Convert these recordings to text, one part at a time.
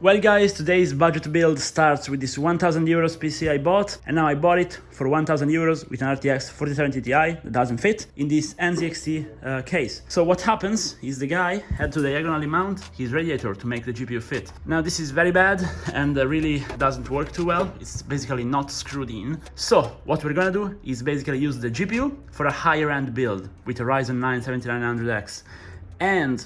Well guys, today's budget build starts with this 1000 euros PC I bought, and now I bought it for 1000 euros with an RTX 4070 Ti that doesn't fit in this NZXT case. So what happens is the guy had to diagonally mount his radiator to make the GPU fit. Now this is very bad and really doesn't work too well. It's basically not screwed in. So what we're gonna do is basically use the GPU for a higher end build with a Ryzen 9 7900X and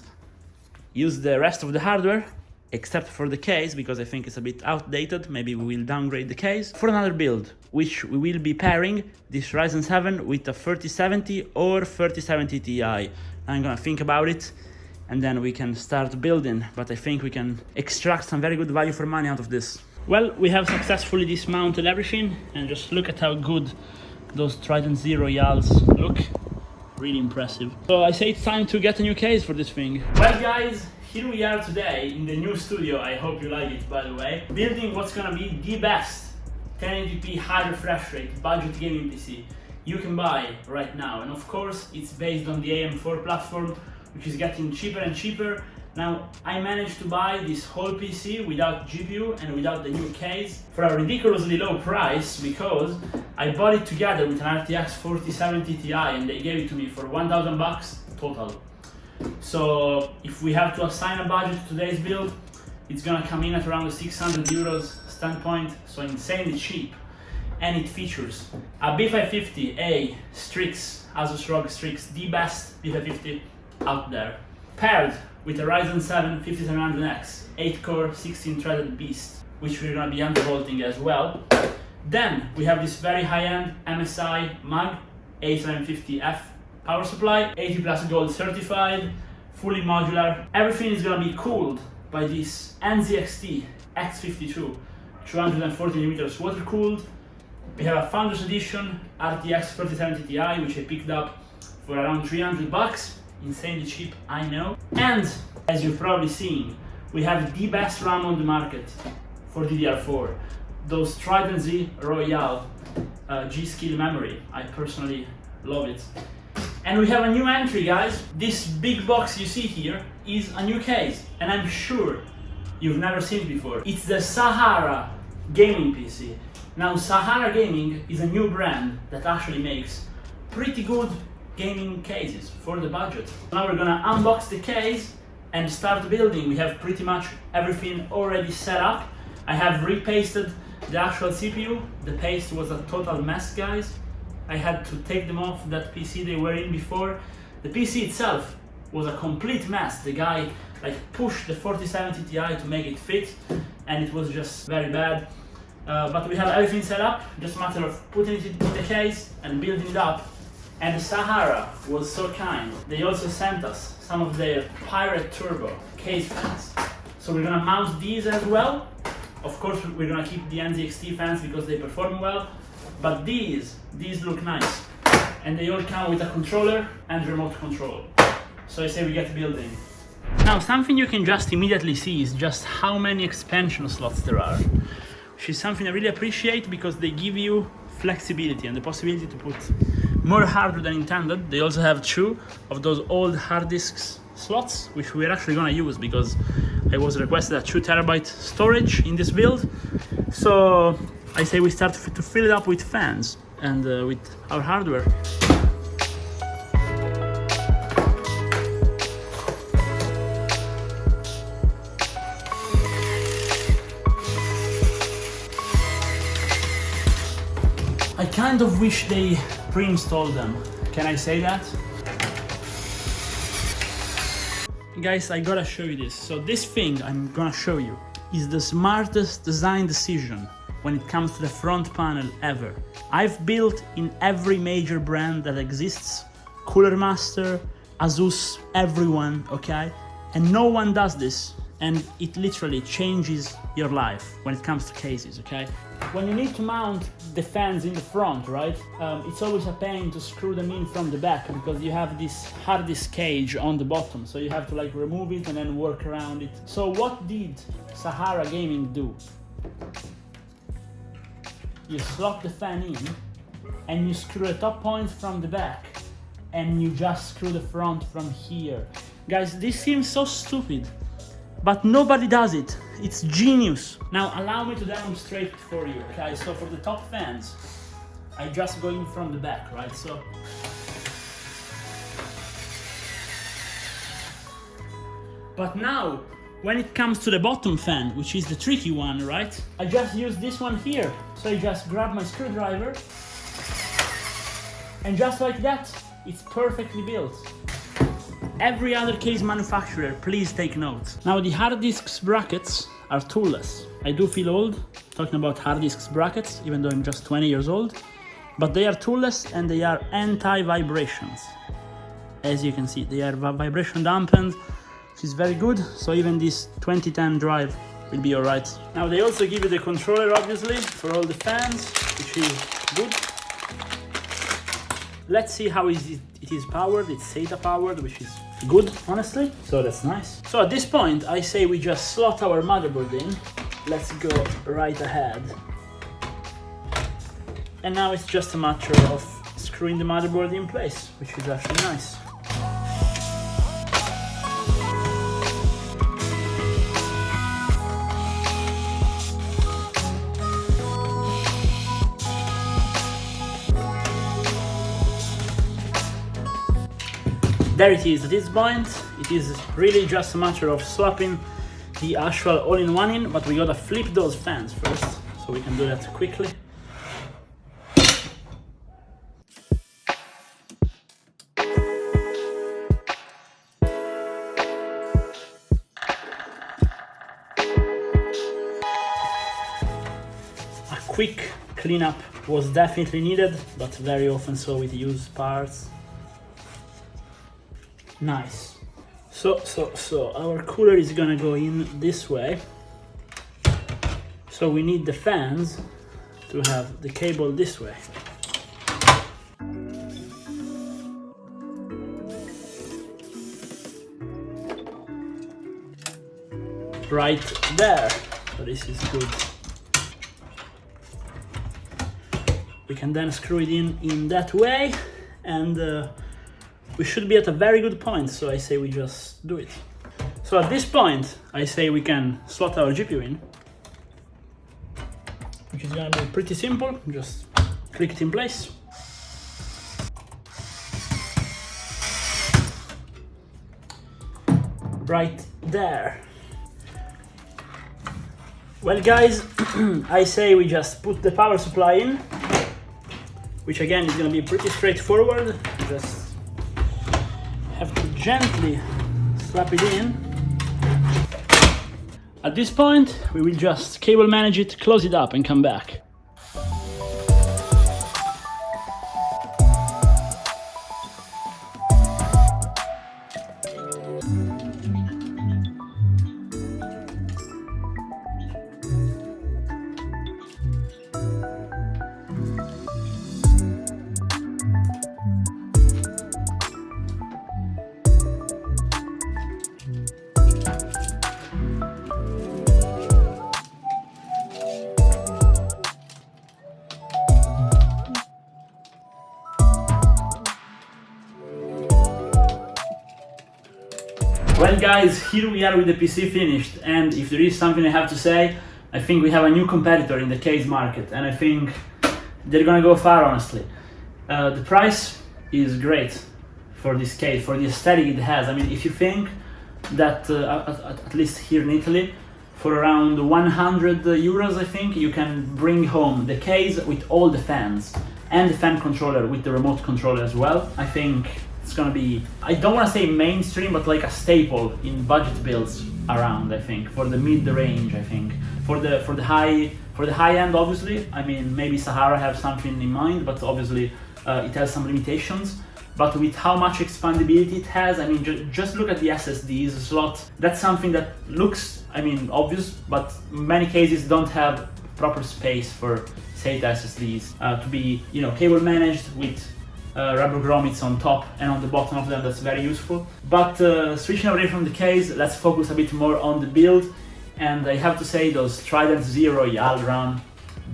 use the rest of the hardware except for the case, because I think it's a bit outdated. Maybe we will downgrade the case for another build, which we will be pairing this Ryzen 7 with a 3070 or 3070 Ti. I'm gonna think about it and then we can start building, but I think we can extract some very good value for money out of this. Well, we have successfully dismounted everything, and just look at how good those Trident Z Royales look. Really impressive. So I say it's time to get a new case for this thing. Well guys, here we are today in the new studio. I hope you like it, by the way. Building what's gonna be the best 1080p high refresh rate budget gaming PC you can buy right now. And of course, it's based on the AM4 platform, which is getting cheaper and cheaper. Now, I managed to buy this whole PC without GPU and without the new case for a ridiculously low price, because I bought it together with an RTX 4070 Ti and they gave it to me for 1000 bucks total. So if we have to assign a budget to today's build, it's gonna come in at around the 600 euros standpoint, so insanely cheap. And it features a B550A Strix, Asus ROG Strix, the best B550 out there, paired with a Ryzen 7 5700X 8-core 16-threaded beast, which we're gonna be undervolting as well. Then we have this very high-end MSI MAG A750F power supply, 80 plus gold certified, fully modular. Everything is gonna be cooled by this NZXT X52 240mm water cooled. We have a Founders Edition RTX 3070 Ti, which I picked up for around 300 bucks. Insanely cheap, I know. And as you've probably seen, we have the best RAM on the market for DDR4. Those Trident Z Royale G-Skill memory. I personally love it. And we have a new entry, guys. This big box you see here is a new case, and I'm sure you've never seen it before. It's the Sahara gaming PC. Now, Sahara Gaming is a new brand that actually makes pretty good gaming cases for the budget. Now we're gonna unbox the case and start building. We have pretty much everything already set up. I have repasted the actual CPU. The paste was a total mess, guys. I had to take them off that PC they were in before. The PC itself was a complete mess. The guy pushed the 4070 Ti to make it fit, and it was just very bad. But we have everything set up, just a matter of putting it in the case and building it up. And Sahara was so kind. They also sent us some of their Pirate Turbo case fans. So we're gonna mount these as well. Of course, we're gonna keep the NZXT fans because they perform well. But these look nice, and they all come with a controller and remote control. So I say we get building. Now, something you can just immediately see is just how many expansion slots there are, which is something I really appreciate, because they give you flexibility and the possibility to put more hardware than intended. They also have 2 of those old hard disks slots, which we're actually gonna use because I was requested a 2 terabyte storage in this build. So I say we start to fill it up with fans and with our hardware. I kind of wish they pre-installed them. Can I say that? Guys, I gotta show you this. So this thing I'm gonna show you is the smartest design decision when it comes to the front panel ever. I've built in every major brand that exists, Cooler Master, Asus, everyone, okay? And no one does this, and it literally changes your life when it comes to cases, okay? When you need to mount the fans in the front, right? It's always a pain to screw them in from the back because you have this hard disk cage on the bottom, so you have to remove it and then work around it. So what did Sahara Gaming do? You slot the fan in and you screw the top points from the back and you just screw the front from here. Guys, this seems so stupid, but nobody does it. It's genius. Now allow me to demonstrate for you. Okay, so for the top fans, I just go in from the back, right? So but now, when it comes to the bottom fan, which is the tricky one, right? I just use this one here. So I just grab my screwdriver, and just like that, it's perfectly built. Every other case manufacturer, please take note. Now the hard disks brackets are toolless. I do feel old talking about hard disks brackets, even though I'm just 20 years old, but they are toolless and they are anti-vibrations. As you can see, they are vibration dampened, which is very good. So even this 2010 drive will be all right. Now they also give you the controller, obviously, for all the fans, which is good. Let's see how it is powered. It's SATA powered, which is good, honestly. So that's nice. So at this point, I say we just slot our motherboard in. Let's go right ahead. And now it's just a matter of screwing the motherboard in place, which is actually nice. There it is. At this point, it is really just a matter of swapping the actual all-in-one in, but we gotta flip those fans first, so we can do that quickly. A quick cleanup was definitely needed, but very often so with used parts. Nice. So our cooler is gonna go in this way. So we need the fans to have the cable this way. Right there. So this is good. We can then screw it in that way, and we should be at a very good point, so I say we just do it. So at this point, I say we can slot our GPU in, which is gonna be pretty simple. Just click it in place. Right there. Well guys, I say we just put the power supply in, which again is gonna be pretty straightforward. Just have to gently slap it in. At this point, we will just cable manage it, close it up, and come back. Well guys, here we are with the PC finished, and if there is something I have to say, I think we have a new competitor in the case market, and I think they're gonna go far, honestly. The price is great for this case, for the aesthetic it has. I mean, if you think that, at least here in Italy, for around 100 euros, I think, you can bring home the case with all the fans, and the fan controller with the remote controller as well. I think it's gonna be, I don't want to say mainstream, but like a staple in budget builds around. I think for the mid-range, I think for the high end, obviously. I mean, maybe Sahara have something in mind, but obviously it has some limitations. But with how much expandability it has, I mean, just look at the SSDs slot. That's something that looks, I mean, obvious, but in many cases don't have proper space for SATA SSDs to be, you know, cable managed with rubber grommets on top and on the bottom of them. That's very useful. But switching away from the case, let's focus a bit more on the build. And I have to say, those Trident Z Royale RAM,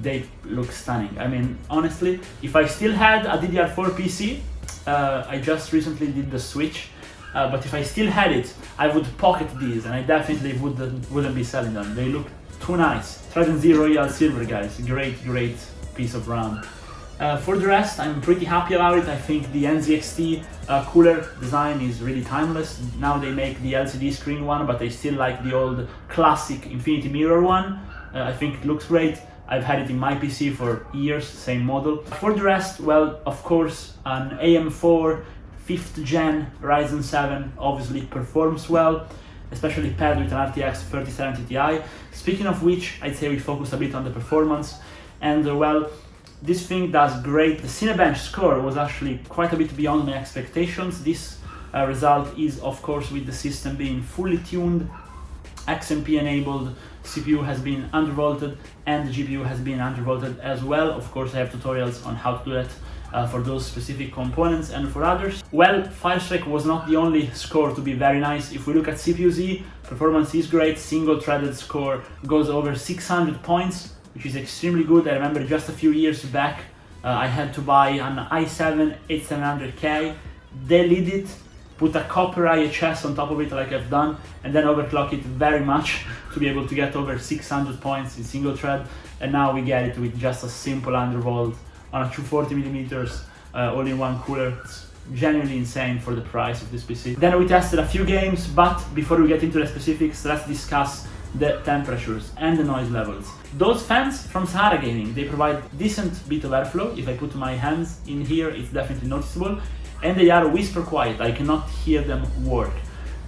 they look stunning. I mean, honestly, if I still had a DDR4 PC, I just recently did the switch but if I still had it, I would pocket these, and I definitely wouldn't be selling them. They look too nice. Trident Z Royale Silver, guys, great piece of RAM. For the rest, I'm pretty happy about it. I think the NZXT cooler design is really timeless. Now they make the LCD screen one, but I still like the old classic infinity mirror one. I think it looks great. I've had it in my PC for years, same model. For the rest, well, of course, an AM4 5th gen Ryzen 7 obviously performs well, especially paired with an RTX 3070 Ti. Speaking of which, I'd say we focus a bit on the performance, and well, this thing does great. The Cinebench score was actually quite a bit beyond my expectations. This result is, of course, with the system being fully tuned, XMP enabled, CPU has been undervolted, and the GPU has been undervolted as well. Of course, I have tutorials on how to do that for those specific components and for others. Well, Firestrike was not the only score to be very nice. If we look at CPU-Z, performance is great. Single threaded score goes over 600 points, which is extremely good. I remember just a few years back, I had to buy an i7 8700K, delete it, put a copper IHS on top of it like I've done, and then overclock it very much to be able to get over 600 points in single thread. And now we get it with just a simple undervolt on a 240mm all-in-one cooler. It's genuinely insane for the price of this PC. Then we tested a few games, but before we get into the specifics, let's discuss the temperatures and the noise levels. Those fans from Sahara Gaming, they provide decent bit of airflow. If I put my hands in here, it's definitely noticeable. And they are whisper quiet. I cannot hear them work,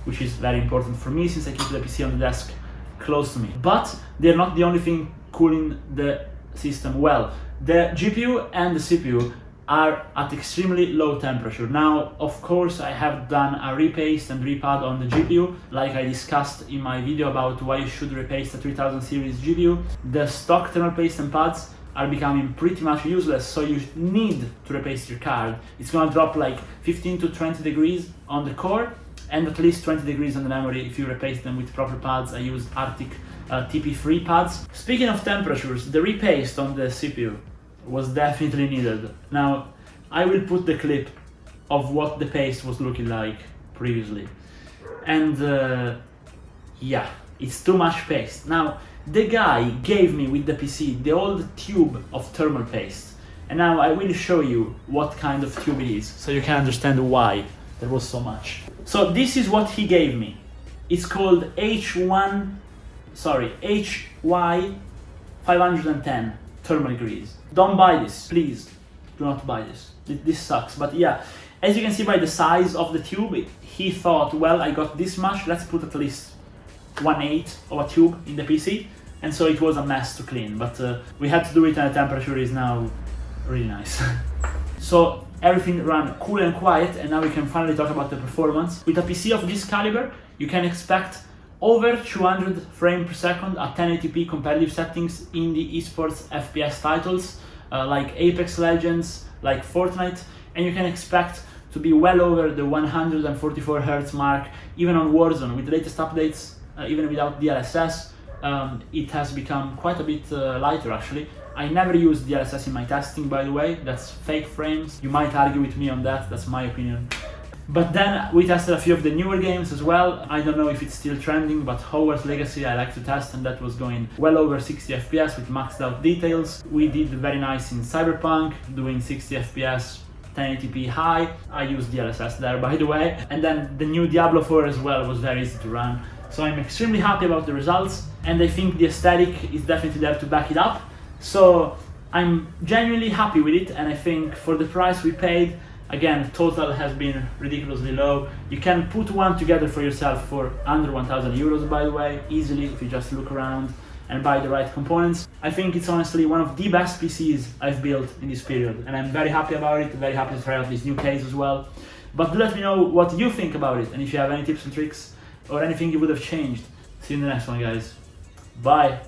which is very important for me since I keep the PC on the desk close to me. But they're not the only thing cooling the system well. The GPU and the CPU are at extremely low temperature. Now, of course, I have done a repaste and repad on the GPU, like I discussed in my video about why you should repaste a 3000 series GPU. The stock thermal paste and pads are becoming pretty much useless, so you need to repaste your card. It's gonna drop like 15 to 20 degrees on the core, and at least 20 degrees on the memory if you repaste them with proper pads. I use Arctic TP3 pads. Speaking of temperatures, the repaste on the CPU was definitely needed. Now, I will put the clip of what the paste was looking like previously. And yeah, it's too much paste. Now, the guy gave me with the PC the old tube of thermal paste. And now I will show you what kind of tube it is, so you can understand why there was so much. So this is what he gave me. It's called HY 510 thermal degrees. Don't buy this, please. Do not buy this. This sucks. But yeah, as you can see by the size of the tube, he thought, well, I got this much, let's put at least 1/8 of a tube in the PC. And so it was a mess to clean, but we had to do it, and the temperature is now really nice. So everything ran cool and quiet, and now we can finally talk about the performance. With a PC of this caliber, you can expect over 200 frames per second at 1080p competitive settings in the esports FPS titles like Apex Legends, like Fortnite, and you can expect to be well over the 144 Hz mark even on Warzone. With the latest updates, even without DLSS, it has become quite a bit lighter actually. I never used DLSS in my testing, by the way. That's fake frames. You might argue with me on that, that's my opinion. But then we tested a few of the newer games as well. I don't know if it's still trending, but Hogwarts Legacy I like to test, and that was going well over 60 FPS with maxed out details. We did very nice in Cyberpunk, doing 60 FPS 1080p high. I used DLSS there, by the way. And then the new Diablo 4 as well was very easy to run. So I'm extremely happy about the results, and I think the aesthetic is definitely there to back it up. So I'm genuinely happy with it, and I think for the price we paid, again, total has been ridiculously low. You can put one together for yourself for under 1,000 euros, by the way, easily, if you just look around and buy the right components. I think it's honestly one of the best PCs I've built in this period, and I'm very happy about it, very happy to try out this new case as well. But let me know what you think about it, and if you have any tips and tricks or anything you would have changed. See you in the next one, guys. Bye.